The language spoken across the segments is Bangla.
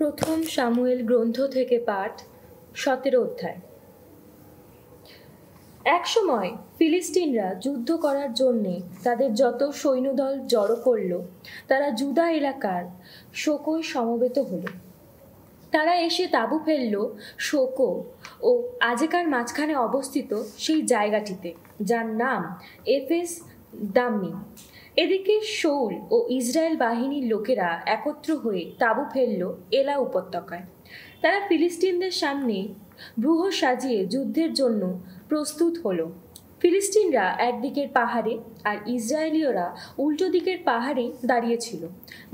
প্রথম সামুয়েল গ্রন্থ থেকে পাঠ 17 অধ্যায়। একসময় ফিলিস্তিনরা যুদ্ধ করার জন্যে তাদের যত সৈন্যদল জড়ো করল, তারা জুদা এলাকার শোকোয় সমবেত হল। তারা এসে তাঁবু ফেলল শোকো ও আজেকার মাঝখানে অবস্থিত সেই জায়গাটিতে, যার নাম এফেস দাম্মিম। এদিকে শৌল ও ইসরায়েল বাহিনীর লোকেরা একত্র হয়ে তাঁবু ফেলল এলা উপত্যকায়। তারা ফিলিস্তিনদের সামনে ব্যূহ সাজিয়ে যুদ্ধের জন্য প্রস্তুত হলো। ফিলিস্তিনরা একদিকের পাহাড়ে আর ইসরায়েলীয়রা উল্টো দিকের পাহাড়ে দাঁড়িয়েছিল।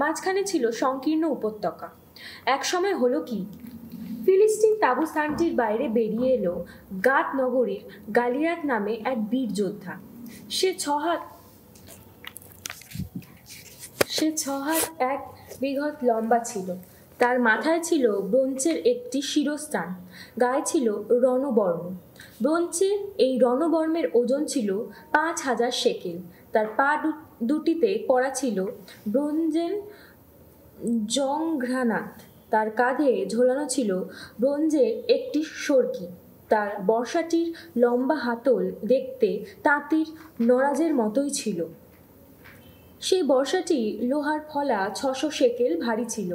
মাঝখানে ছিল সংকীর্ণ উপত্যকা। এক সময় হলো কি, ফিলিস্তিন তাঁবুস্থানটির বাইরে বেরিয়ে এলো গাত নগরীর গালিয়াত নামে এক বীর যোদ্ধা। সে ছ হাত 1 বিঘত লম্বা ছিল। তার মাথায় ছিল ব্রোঞ্জের একটি শিরস্ত্রাণ, গায়ে ছিল রণবর্ম। ব্রোঞ্জের এই রণবর্মের ওজন ছিল 5000 শেকেল। তার পা দুটিতে পরা ছিল ব্রোঞ্জের জংঘ্রানাত। তার কাঁধে ঝোলানো ছিল ব্রোঞ্জের একটি সরকি। তার বর্শাটির লম্বা হাতল দেখতে তাঁতির নরাজের মতোই ছিল। সেই বর্শাটি লোহার ফলা 600 শেকেল ভারী ছিল।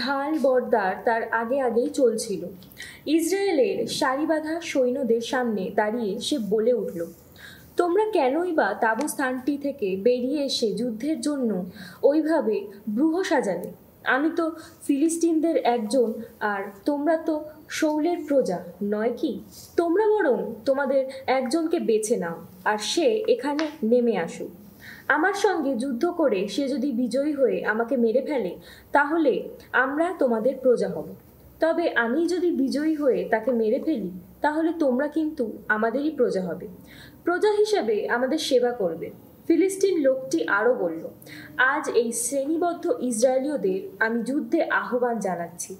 ঢাল বর্দার তার আগেই চলছিল। ইসরায়েলের সারিবাঁধা সৈন্যদের সামনে দাঁড়িয়ে সে বলে উঠল, তোমরা কেনই বা তাঁবুস্থানটি থেকে বেরিয়ে এসে যুদ্ধের জন্য ওইভাবে ব্যূহ সাজালে? আমি তো ফিলিস্তিনদের একজন, আর তোমরা তো শৌলের প্রজা, নয় কি? তোমরা বরং তোমাদের একজনকে বেছে নাও, আর সে এখানে নেমে আসুক। আমার সঙ্গে যুদ্ধ করে সে যদি বিজয়ী হয়ে আমাকে মেরে ফেলে, তাহলে আমরা তোমাদের প্রজা হব। তবে আমি যদি বিজয়ী হয়ে তাকে মেরে ফেলি, তাহলে তোমরা কিন্তু আমাদেরই প্রজা হবে, প্রজা হিসেবে আমাদের সেবা করবে। ফিলিস্তিন লোকটি আরও বলল, আজ এই শ্রেণীবদ্ধ ইসরায়েলীয়দের আমি যুদ্ধে আহ্বান জানাচ্ছি।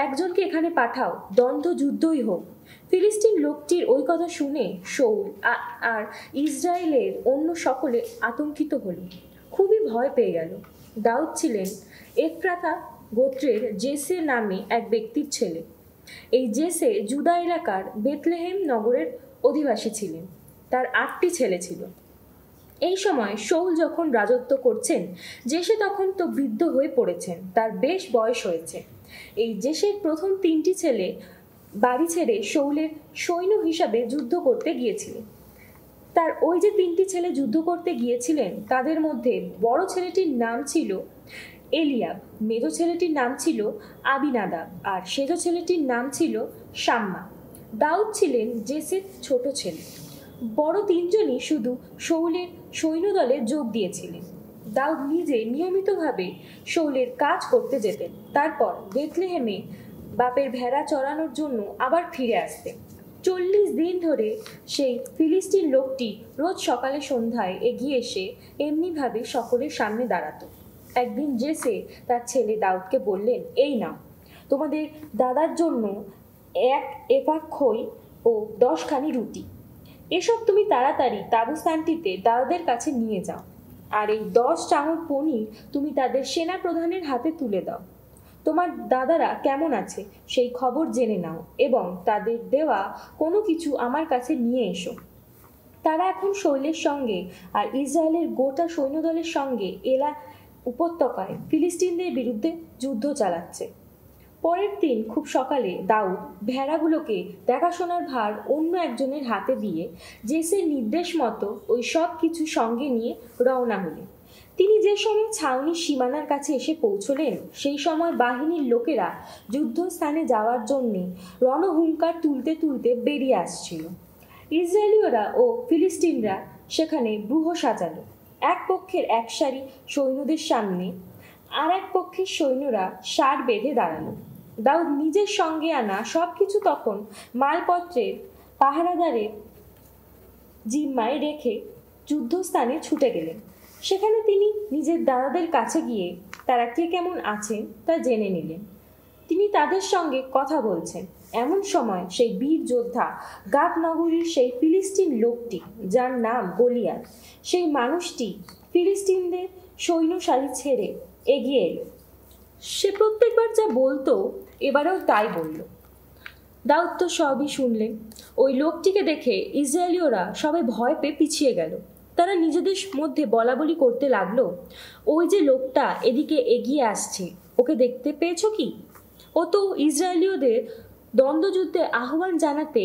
একজনকে এখানে পাঠাও, দ্বন্দ্ব যুদ্ধই হোক। ফিলিস্তিন লোকটির ওই কথা শুনে শৌল আর ইসরায়েলের অন্য সকলে আতঙ্কিত হল, খুবই ভয় পেয়ে গেল। দাউদ ছিলেন এফরাতা গোত্রের জেসে নামে এক ব্যক্তির ছেলে। এই জেসে জুদা এলাকার বেথলেহেম নগরের অধিবাসী ছিলেন। তার 8টি ছেলে ছিল। এই সময় শৌল যখন রাজত্ব করছেন, জেসে তখন তো বৃদ্ধ হয়ে পড়েছেন, তার বেশ বয়স হয়েছে। এই জেসের প্রথম 3টি ছেলে বাড়ি ছেড়ে শৌলের সৈন্য হিসাবে যুদ্ধ করতে গিয়েছিলেন। তার ওই যে 3টি ছেলে যুদ্ধ করতে গিয়েছিলেন, তাদের মধ্যে বড় ছেলেটির নাম ছিল এলিয়াব, মেজ ছেলেটির নাম ছিল আবিনাদাব, আর সেজ ছেলেটির নাম ছিল শাম্মা। দাউদ ছিলেন জেসের ছোট ছেলে। বড় 3জনই শুধু শৌলের সৈন্যদলে যোগ দিয়েছিলেন। দাউদ নিজে নিয়মিতভাবে শৌলের কাজ করতে যেতেন, তারপর বেথলেহেমে বাপের ভেড়া চড়ানোর জন্য আবার ফিরে আসতেন। 40 দিন ধরে সেই ফিলিস্তিন লোকটি রোজ সকালে সন্ধ্যায় এগিয়ে এসে এমনিভাবে সকলের সামনে দাঁড়াতো। একদিন জেসে তার ছেলে দাউদকে বললেন, এই নাও, তোমাদের দাদার জন্য 1 এফা খই ও 10 খানি রুটি। এসব তুমি তাড়াতাড়ি তাঁবুস্থানটিতে দাদাদের কাছে নিয়ে যাও, আর এই 10 চাঙড় পনির তুমি তাদের সেনা প্রধানের হাতে তুলে দাও। তোমার দাদারা কেমন আছে সেই খবর জেনে নাও, এবং তাদের দেওয়া কোনো কিছু আমার কাছে নিয়ে এসো। তারা এখন শৌলের সঙ্গে আর ইসরায়েলের গোটা সৈন্যদলের সঙ্গে এলা উপত্যকায় ফিলিস্তিনদের বিরুদ্ধে যুদ্ধ চালাচ্ছে। পরের দিন খুব সকালে দাউদ ভেড়াগুলোকে দেখাশোনার ভার অন্য একজনের হাতে দিয়ে জেসের নির্দেশ মতো ওই সব কিছু সঙ্গে নিয়ে রওনা হলেন। তিনি যে সময় ছাউনির সীমানার কাছে এসে পৌঁছলেন, সেই সময় বাহিনীর লোকেরা যুদ্ধস্থানে যাওয়ার জন্যে রণহুঙ্কার তুলতে তুলতে বেরিয়ে আসছিল। ইসরায়েলীয়রা ও ফিলিস্তিনরা সেখানে ব্যূহ সাজালো। এক পক্ষের এক সারি সৈন্যদের সামনে আর এক পক্ষের সৈন্যরা সার বেঁধে দাঁড়ালো। দাউদ নিজের সঙ্গে আনা সব কিছু তখন মালপত্রের পাহারাদারের জিম্মায় রেখে যুদ্ধস্থানে ছুটে গেলেন। সেখানে তিনি নিজের দাদাদের কাছে গিয়ে তারা কে কেমন আছেন তা জেনে নিলেন। তিনি তাদের সঙ্গে কথা বলছেন, এমন সময় সেই বীর যোদ্ধা গাত নগরীর সেই ফিলিস্তিন লোকটি, যার নাম গলিয়াত, সেই মানুষটি ফিলিস্তিনদের সৈন্য সারি ছেড়ে এগিয়ে এলো। সে প্রত্যেকবার যা বলতো এবারেও তাই বলল। দাউদ তো সবই শুনলেন। ওই লোকটিকে দেখে ইসরায়েলীয়রা সবাই ভয় পেয়ে পিছিয়ে গেল। তারা নিজেদের মধ্যে বলাবলি করতে লাগলো, ওই যে লোকটা এদিকে এগিয়ে আসছে, ওকে দেখতে পেয়েছ কি? ও তো ইসরায়েলীয়দের দ্বন্দ্বযুদ্ধে আহ্বান জানাতে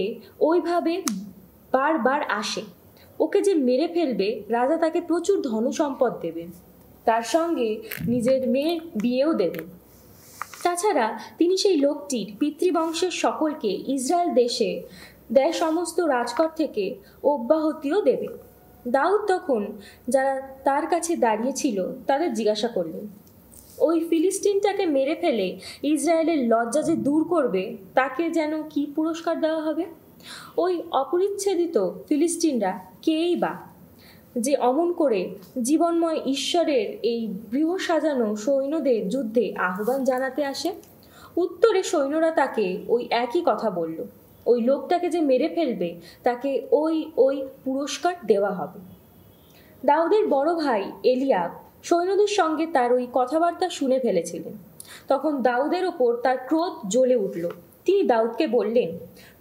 ওইভাবে বারবার আসে। ওকে যে মেরে ফেলবে, রাজা তাকে প্রচুর ধনসম্পদ দেবেন, তার সঙ্গে নিজের মেয়ের বিয়েও দেবেন। তাছাড়া তিনি সেই লোকটির পিতৃবংশের সকলকে ইসরায়েল দেয় সমস্ত রাজকর থেকে অব্যাহতিও দেবে। দাউদ তখন যারা তার কাছে দাঁড়িয়েছিল তাদের জিজ্ঞাসা করলেন, ওই ফিলিস্তিনটাকে মেরে ফেলে ইসরায়েলের লজ্জা যে দূর করবে তাকে যেন কি পুরস্কার দেওয়া হবে? ওই অপরিচ্ছেদিত ফিলিস্তিনরা কেই বা, যে অমন করে জীবনময় ঈশ্বরের এই গৃহ সাজানো সৈন্যদের যুদ্ধে আহ্বান জানাতে আসে? উত্তরে সৈন্যরা তাকে ওই একই কথা বলল, ওই লোকটাকে যে মেরে ফেলবে তাকে ওই পুরস্কার দেওয়া হবে। দাউদের বড় ভাই এলিয়াব সৈন্যদের সঙ্গে তার ওই কথাবার্তা শুনে ফেলেছিলেন। তখন দাউদের ওপর তার ক্রোধ জ্বলে উঠল। তিনি দাউদকে বললেন,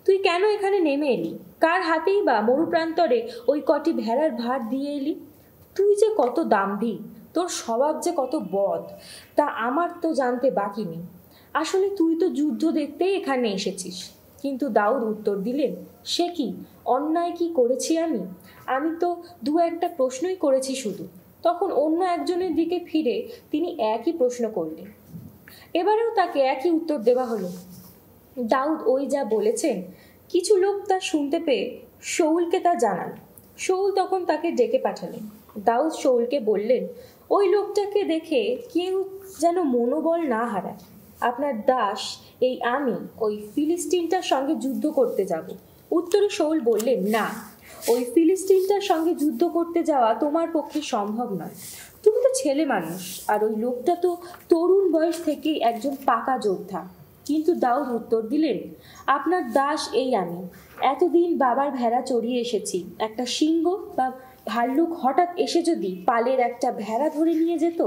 তুই কেন এখানে নেমে এলি? কার হাতেই বা মরুপ্রান্তরে ওই কটি ভেড়ার ভার দিয়ে এলি? তুই যে কত দাম্ভিক, তোর স্বভাব যে কত বদ, তা আমার তো জানতে বাকি নেই। আসলে তুই তো যুদ্ধ দেখতেই এখানে এসেছিস। কিন্তু দাউদ উত্তর দিলেন, সে কি, অন্যায় কি করেছি আমি? আমি তো দু একটা প্রশ্নই করেছি শুধু। তখন অন্য একজনের দিকে ফিরে তিনি একই প্রশ্ন করলেন। এবারেও তাকে একই উত্তর দেওয়া হলো। দাউদ ওই যা বলেছেন, কিছু লোক তা শুনতে পেয়ে শাউলকে তা জানান। শাউল তখন তাকে ডেকে পাঠালেন। দাউদ শাউলকে বললেন, ওই লোকটাকে দেখে কেউ যেন মনোবল না হারায়। আপনার দাস এই আমি ওই ফিলিস্তিনটার সঙ্গে যুদ্ধ করতে যাব। উত্তরে শাউল বললেন, না, ওই ফিলিস্তিনটার সঙ্গে যুদ্ধ করতে যাওয়া তোমার পক্ষে সম্ভব নয়। তুমি তো ছেলে মানুষ, আর ওই লোকটা তো তরুণ বয়স থেকেই একজন পাকা যোদ্ধা। কিন্তু দাউদ উত্তর দিলেন, আপনার দাস এই আমি। এতদিন বাবার ভেড়া চড়িয়ে এসেছি। একটা সিংহ বা ভাল্লুক হঠাৎ এসে যদি পালের একটা ভেড়া ধরে নিয়ে যেত,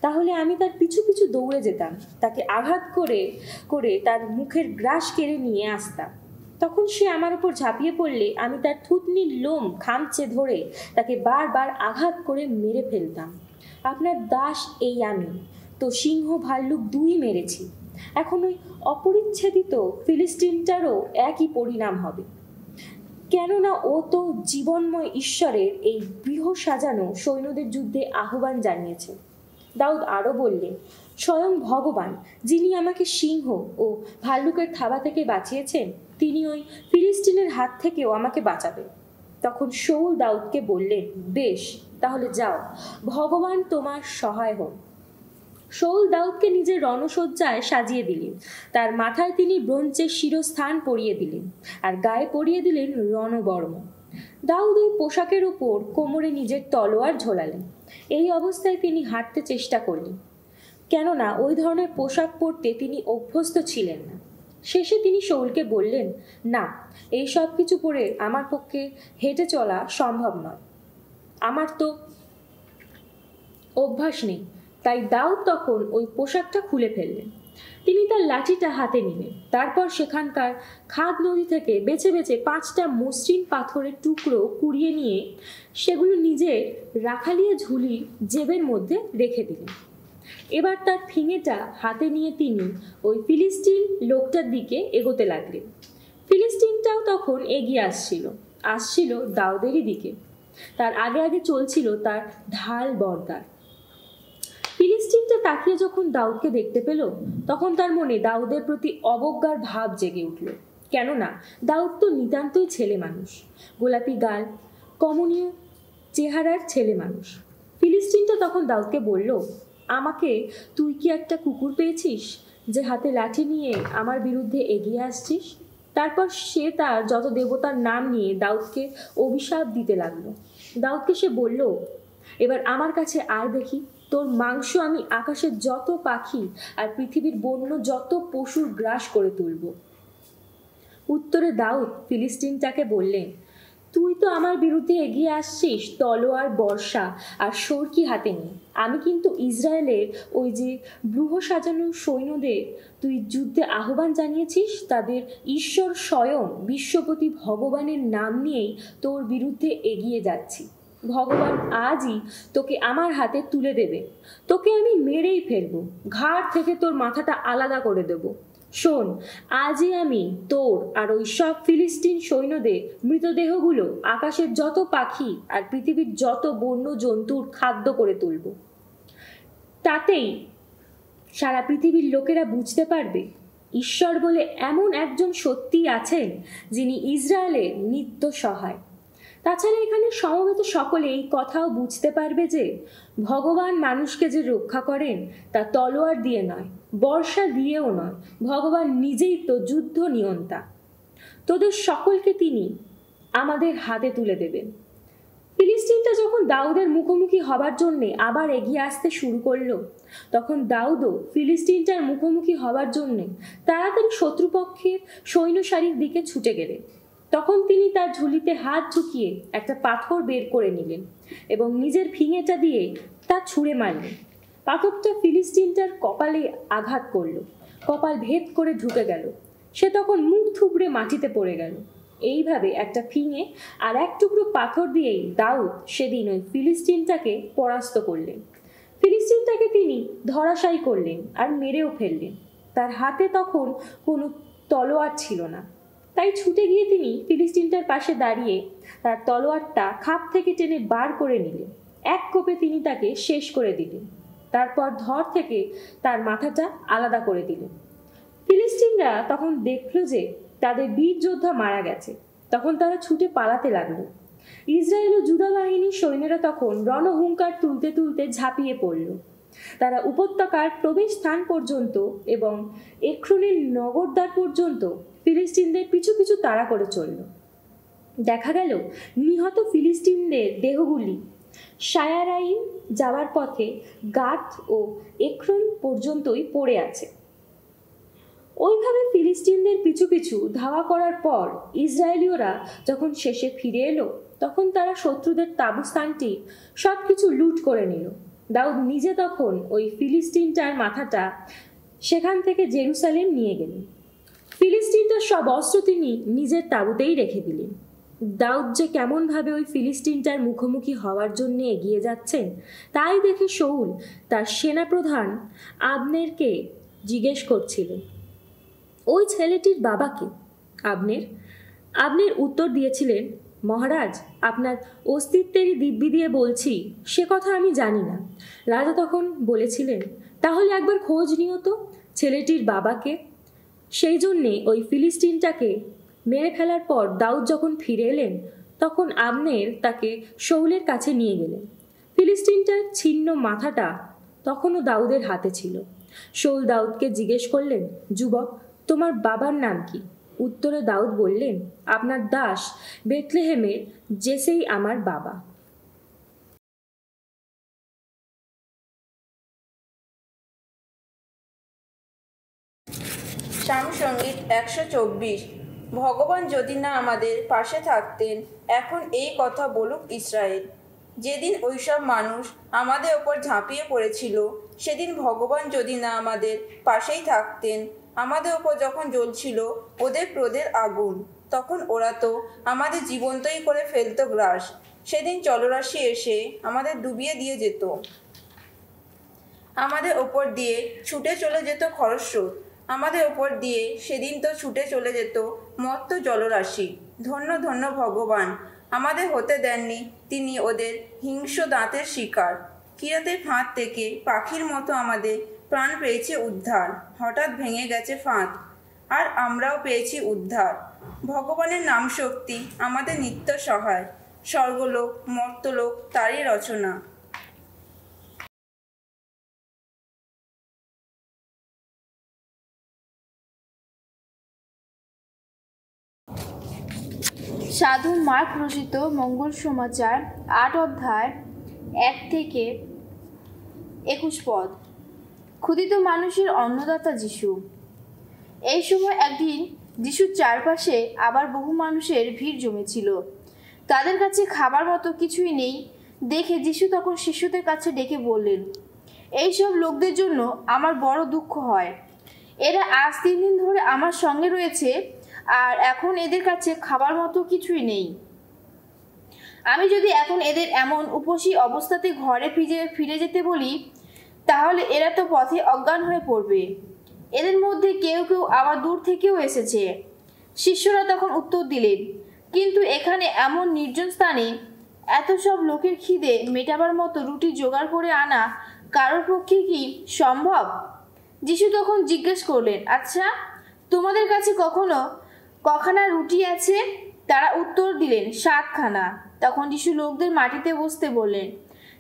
তাহলে আমি তার পিছু পিছু দৌড়ে যেতাম, তাকে আঘাত করে করে তার মুখের গ্রাস কেড়ে নিয়ে আসতাম। তখন সে আমার উপর ঝাঁপিয়ে পড়লে আমি তার থুতনির লোম খামচে ধরে তাকে বারবার আঘাত করে মেরে ফেলতাম। আপনার দাস এই আমি তো সিংহ ভাল্লুক দুই মেরেছি। এখন ওই অপরিচ্ছেদিত ফিলিস্তিনটারও একই পরিণাম হবে, কেননা ও তো জীবনময় ঈশ্বরের এই গৃহ সাজানো সৈন্যদের যুদ্ধে আহ্বান জানিয়েছে। দাউদ আরও বললেন, স্বয়ং ভগবান যিনি আমাকে সিংহ ও ভাল্লুকের থাবা থেকে বাঁচিয়েছেন, তিনি ওই ফিলিস্তিনের হাত থেকেও আমাকে বাঁচাবেন। তখন শাউল দাউদকে বললেন, বেশ, তাহলে যাও, ভগবান তোমার সহায় হন। শাউল দাউদকে নিজের রণসজ্জায় সাজিয়ে দিলেন। তার মাথায় তিনি ব্রোঞ্জের শিরস্থান পরিয়ে দিলেন, আর গায়ে পরিয়ে দিলেন রণবর্ম। দাউদ ওই পোশাকের উপর কোমরে নিজের তলোয়ার ঝোলালেন। এই অবস্থায় তিনি হাঁটতে চেষ্টা করলেন, কেননা ওই ধরনের পোশাক পরতে তিনি অভ্যস্ত ছিলেন না। শেষে তিনি শাউলকে বললেন, না, এই সব কিছু পরে আমার পক্ষে হেঁটে চলা সম্ভব নয়, আমার তো অভ্যাস নেই। তাই দাউদ তখন ওই পোশাকটা খুলে ফেললেন। তিনি তার লাঠিটা হাতে নিলেন। তারপর সেখানকার খাদ নদী থেকে বেছে বেছে 5টা মসৃণ পাথরের টুকরো কুড়িয়ে নিয়ে সেগুলো নিজের রাখালিয়া ঝুলির জেবের মধ্যে রেখে দিলেন। এবার তার ফিঙেটা হাতে নিয়ে তিনি ওই ফিলিস্তিন লোকটার দিকে এগোতে লাগলেন। ফিলিস্তিনটাও তখন এগিয়ে আসছিল দাউদেরই দিকে। তার আগে আগে চলছিল তার ঢাল বর্দার। ফিলিস্তিনটা তাকিয়ে যখন দাউদকে দেখতে পেল, তখন তার মনে দাউদের প্রতি অবজ্ঞার ভাব জেগে উঠল। কেননা দাউদ তো নিতান্তই ছেলে মানুষ, গোলাপি গাল, কমনীয় চেহারার ছেলে মানুষ। ফিলিস্তিনটা তখন দাউদকে বলল, আমাকে তুই কি একটা কুকুর পেয়েছিস যে হাতে লাঠি নিয়ে আমার বিরুদ্ধে এগিয়ে আসছিস? তারপর সে তার যত দেবতার নাম নিয়ে দাউদকে অভিশাপ দিতে লাগলো। দাউদকে সে বলল, এবার আমার কাছে আয় দেখি, তোর মাংস আমি আকাশের যত পাখি আর পৃথিবীর বন্য যত পশুর গ্রাস করে তুলব। উত্তরে দাউদ ফিলিস্তিনটাকে বললেন, তুই তো আমার বিরুদ্ধে এগিয়ে আসছিস তলোয়ার, বর্ষা আর সরকি হাতে নিয়ে। আমি কিন্তু ইসরায়েলের ওই যে ব্রুহ সাজানো সৈন্যদের তুই যুদ্ধে আহ্বান জানিয়েছিস, তাদের ঈশ্বর স্বয়ং বিশ্বপতি ভগবানের নাম নিয়েই তোর বিরুদ্ধে এগিয়ে যাচ্ছি। ভগবান আজই তোকে আমার হাতে তুলে দেবে। তোকে আমি মেরেই ফেলবো, ঘাড় থেকে তোর মাথাটা আলাদা করে দেব। শোন, আজই আমি তোর আর ওই সব ফিলিস্তিন সৈন্যদের মৃতদেহগুলো আকাশের যত পাখি আর পৃথিবীর যত বন্য জন্তুর খাদ্য করে তুলব। তাতেই সারা পৃথিবীর লোকেরা বুঝতে পারবে ঈশ্বর বলে এমন একজন সত্যিই আছেন, যিনি ইসরায়েলের নিত্য সহায়। তাছাড়া এখানে সমবেত সকলে এই কথাও বুঝতে পারবে যে ভগবান মানুষকে যে রক্ষা করেন তা তলোয়ার দিয়ে নয়, বর্ষা দিয়েও নয়, ভগবান নিজেই তো যুদ্ধ নিয়ন্তা। তোদের সকলকে তিনি আমাদের হাতে তুলে দেবেন। ফিলিস্তিনটা যখন দাউদের মুখোমুখি হবার জন্যে আবার এগিয়ে আসতে শুরু করলো, তখন দাউদও ফিলিস্তিনটার মুখোমুখি হবার জন্যে তাড়াতাড়ি শত্রুপক্ষের সৈন্য সারির দিকে ছুটে গেলেন। তখন তিনি তার ঝুলিতে হাত ঝুঁকিয়ে একটা পাথর বের করে নিলেন এবং নিজের ফিঙেটা দিয়ে তা ছুঁড়ে মারলেন। পাথরটা ফিলিস্তিনটার কপালে আঘাত করল, কপাল ভেদ করে ঢুকে গেল। সে তখন মুখ থুবড়ে মাটিতে পড়ে গেল। এইভাবে একটা ফিঙে আর এক টুকরো পাথর দিয়েই দাউদ সেদিন ওই ফিলিস্তিনটাকে পরাস্ত করলেন। ফিলিস্তিনটাকে তিনি ধরাশায়ী করলেন আর মেরেও ফেললেন। তার হাতে তখন কোনো তলোয়ার ছিল না, তাই ছুটে গিয়ে তিনি ফিলিস্তিনটার পাশে দাঁড়িয়ে তার তলোয়ারটা খাপ থেকে টেনে বার করে নিলেন। এক কোপে তিনি তাকে শেষ করে দিলেন। তারপর ধর থেকে তার মাথাটা আলাদা করে দিলেন। ফিলিস্তিনরা তখন দেখল যে তাদের বীর যোদ্ধা মারা গেছে। তখন তারা ছুটে পালাতে লাগলো। ইসরায়েল ও জুদা বাহিনীর সৈন্যরা তখন রণহুঙ্কার তুলতে তুলতে ঝাঁপিয়ে পড়ল। তারা উপত্যকার প্রবেশ স্থান পর্যন্ত এবং এক্রোনের নগরদ্বার পর্যন্ত ফিলিস্তিনদের পিছু পিছু তাড়া করে চলল। দেখা গেল নিহত ফিলিস্তিনদের দেহগুলি শায়ারাইম যাওয়ার পথে গাত ও এক্রোন পর্যন্তই পড়ে আছে। ওইভাবে ফিলিস্তিনদের পিছু পিছু ধাওয়া করার পর ইসরায়েলীয়রা যখন শেষে ফিরে এলো, তখন তারা শত্রুদের তাঁবুস্থানটি সব কিছু লুট করে নিল। দাউদ নিজে তখন ওই ফিলিস্তিনটার মাথাটা সেখান থেকে জেরুসালেম নিয়ে গেলেন। ফিলিস্তিনটার সব অস্ত্র তিনি নিজের তাঁবুতেই রেখে দিলেন। দাউদ যে কেমনভাবে ওই ফিলিস্তিনটার মুখোমুখি হওয়ার জন্য এগিয়ে যাচ্ছেন তাই দেখে শাউল তার সেনাপ্রধান আবনেরকে জিজ্ঞেস করছিলেন, ওই ছেলেটির বাবাকে? আবনের উত্তর দিয়েছিলেন, মহারাজ, আপনার অস্তিত্বেরই দিব্যি দিয়ে বলছি সে কথা আমি জানি না। রাজা তখন বলেছিলেন, তাহলে একবার খোঁজ নিও তো ছেলেটির বাবাকে। সেই জন্যে ওই ফিলিস্তিনটাকে মেরে ফেলার পর দাউদ যখন ফিরে এলেন, তখন আবনের তাকে শাউলের কাছে নিয়ে গেলেন। ফিলিস্তিনটার ছিন্ন মাথাটা তখনও দাউদের হাতে ছিল। শাউল দাউদকে জিজ্ঞেস করলেন, যুবক, তোমার বাবার নাম কি? উত্তরে দাউদ বললেন, আপনার দাস বেথলেহেমের জেসেই আমার বাবা। সামসঙ্গীত 124। ভগবান যদি না আমাদের পাশে থাকতেন, এখন এই কথা বলুক ইসরায়েল। যেদিন ওইসব মানুষ আমাদের ওপর ঝাঁপিয়ে পড়েছিল, সেদিন ভগবান যদি না আমাদের পাশেই থাকতেন, আমাদের ওপর যখন জ্বলছিল ওদের ক্রোধের আগুন, তখন ওরা তো আমাদের জীবন্তই করে ফেলতো গ্রাস। সেদিন জলরাশি এসে আমাদের ডুবিয়ে দিয়ে যেত, আমাদের ওপর দিয়ে ছুটে চলে যেত খরস্রোত, আমাদের ওপর দিয়ে সেদিন তো ছুটে চলে যেত মত্ত জলরাশি। ধন্য ধন্য ভগবান, আমাদের হতে দেননি তিনি ওদের হিংস্র দাঁতের শিকার। কিরাতের ফাঁদ থেকে পাখির মতো আমাদের প্রাণ পেয়েছে উদ্ধার। হঠাৎ ভেঙে গেছে ফাঁদ, আর আমরাও পেয়েছি উদ্ধার। ভগবানের নাম শক্তি আমাদের নিত্য সহায়। স্বর্গলোক মর্তলোক তারই রচনা। সাধু মার্ক রচিত মঙ্গল সমাচার 8 অধ্যায় 1 থেকে 21 পদ। ক্ষুধিত মানুষের অন্নদাতা যিশু। এই সময় একদিন যিশুর চারপাশে আবার বহু মানুষের ভিড় জমেছিল। তাদের কাছে খাবার মতো কিছুই নেই দেখে যিশু তখন শিষ্যদের কাছে ডেকে বললেন, এইসব লোকদের জন্য আমার বড় দুঃখ হয়। এরা আজ 3 দিন ধরে আমার সঙ্গে রয়েছে, আর এখন এদের কাছে খাবার মতো কিছুই নেই। আমি যদি এখন এদের এমন উপসী অবস্থাতে ঘরে ফিরে যেতে বলি, তাহলে এরা তো পথে অজ্ঞান হয়ে পড়বে। এদের মধ্যে কেউ কেউ আবার দূর থেকেও এসেছে। শিষ্যরা তখন উত্তর দিলেন, কিন্তু এখানে এমন নির্জন স্থানে এত সব লোকের খিদে মেটাবার মতো রুটি জোগাড় করে আনা কারোর পক্ষে কি সম্ভব? যিশু তখন জিজ্ঞেস করলেন, আচ্ছা, তোমাদের কাছে কখানা রুটি আছে? তারা উত্তর দিলেন, 7খানা। তখন যিশু লোকদের মাটিতে বসতে বললেন।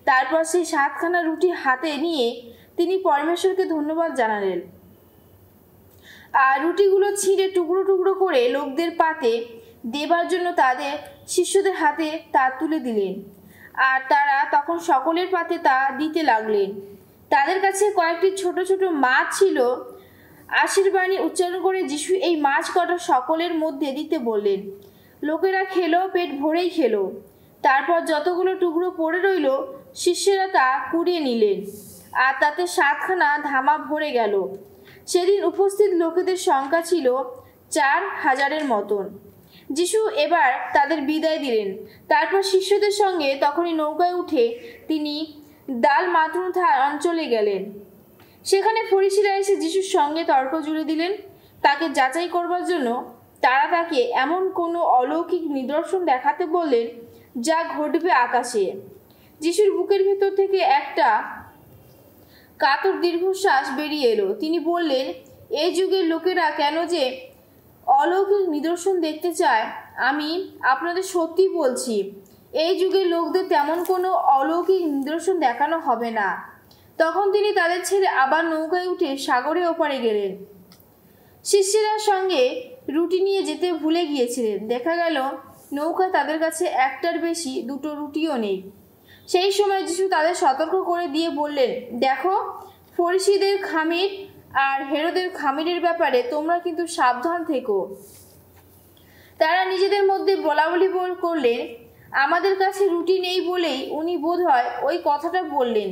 তারপর সেই 7খানা রুটি হাতে নিয়ে তিনি পরমেশ্বরকে ধন্যবাদ জানালেন, আর রুটিগুলো ছিঁড়ে টুকরো টুকরো করে লোকদের পাতে দেবার জন্য তাদের শিষ্যদের হাতে তা তুলে দিলেন, আর তারা তখন সকলের পাতে তা দিতে লাগলেন। তাদের কাছে কয়েকটি ছোট ছোট মাছ ছিল। আশীর্বাণী উচ্চারণ করে যিশু এই মাছ কটা সকলের মধ্যে দিতে বললেন। লোকেরা খেলো, পেট ভরেই খেলো। তারপর যতগুলো টুকরো পড়ে রইল, শিষ্যরা তা কুড়িয়ে নিলেন, আর তাতে 7খানা ধামা ভরে গেল। সেদিন উপস্থিত লোকেদের সংখ্যা ছিল 4000-এর মতন। যিশু এবার তাদের বিদায় দিলেন। তারপর শিষ্যদের সঙ্গে তখনই নৌকায় উঠে তিনি দালমানুথা অঞ্চলে গেলেন। সেখানে ফরিসিরা এসে যিশুর সঙ্গে তর্ক জুড়ে দিলেন। তাকে যাচাই করবার জন্য তারা তাকে এমন কোনো অলৌকিক নিদর্শন দেখাতে বললেন যা ঘটবে আকাশে। যিশুর বুকের ভেতর থেকে একটা কাতর দীর্ঘশ্বাস বেরিয়ে এলো। তিনি বললেন, এই যুগের লোকেরা কেন যে অলৌকিক নিদর্শন দেখতে চায়, আমি আপনাদের সত্যি বলছি, এই যুগের লোকদের তেমন কোনো অলৌকিক নিদর্শন দেখানো হবে না। তখন তিনি তাদের ছেড়ে আবার নৌকায় উঠে সাগরের ওপারে গেলেন। শিষ্যরা সঙ্গে রুটি নিয়ে যেতে ভুলে গিয়েছিলেন। দেখা গেল নৌকা তাদের কাছে একটার বেশি 2টো রুটিও নেই। সেই সময় যিশু তাদের সতর্ক করে দিয়ে বললেন, দেখো, ফরিসিদের খামির আর হেরোদের খামিরের ব্যাপারে তোমরা কিন্তু সাবধান থেকো। তারা নিজেদের মধ্যে বলাবলি করলেন, আমাদের কাছে রুটি নেই বলেই উনি বোধহয় ওই কথাটা বললেন।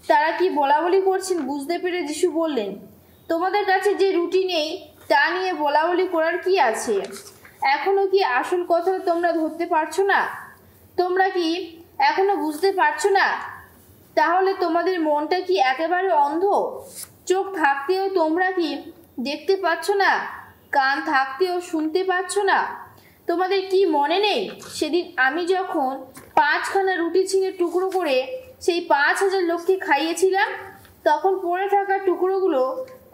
তারা কি বলাবলি করছেন বুঝতে পেরে যিশু বললেন, তোমাদের কাছে যে রুটি নেই তা নিয়ে বলাবলি করার কি আছে? এখনো কি আসল কথা তোমরা ধরতে পারছো না? তোমরা কি এখনো বুঝতে পারছো না? তাহলে তোমাদের মনটা কি একেবারে অন্ধ? চোখ থাকতেও তোমরা কি দেখতে পাচ্ছ না? কান থাকতেও শুনতে পাচ্ছ না? তোমাদের কি মনে নেই সেদিন আমি যখন 5খানা রুটি ছিঁড়ে টুকরো করে সেই 5000 লোককে খাইয়েছিলাম, তখন পড়ে থাকা টুকরোগুলো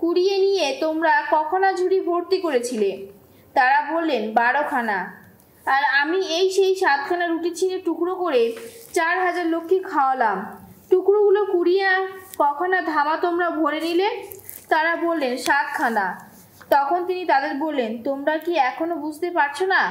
কুড়িয়ে নিয়ে তোমরা কখানা ঝুড়ি ভর্তি করেছিলে? তারা বললেন, 12খানা। আর আমি সেই 7খানা রুটি ছিঁড়ে টুকরো করে 4000 লোককে খাওয়ালাম। টুকরোগুলো কুড়িয়ে কখানা ধামা তোমরা ভরে নিলে? তারা বললেন, 7খানা। তখন তিনি তাদের বললেন, তোমরা কি এখনো বুঝতে পারছো না?